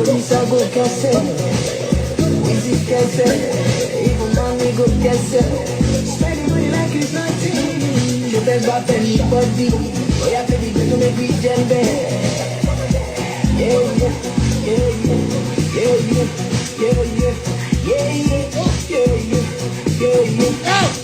Police I go cancel, easy cancel, even money go cancel. Spending money like it's nothing. You best buy anybody, oh yeah, baby, gonna make me jam bad. Yeah, yeah, yeah, yeah, yeah, yeah, yeah, yeah, yeah, yeah, yeah, yeah, yeah.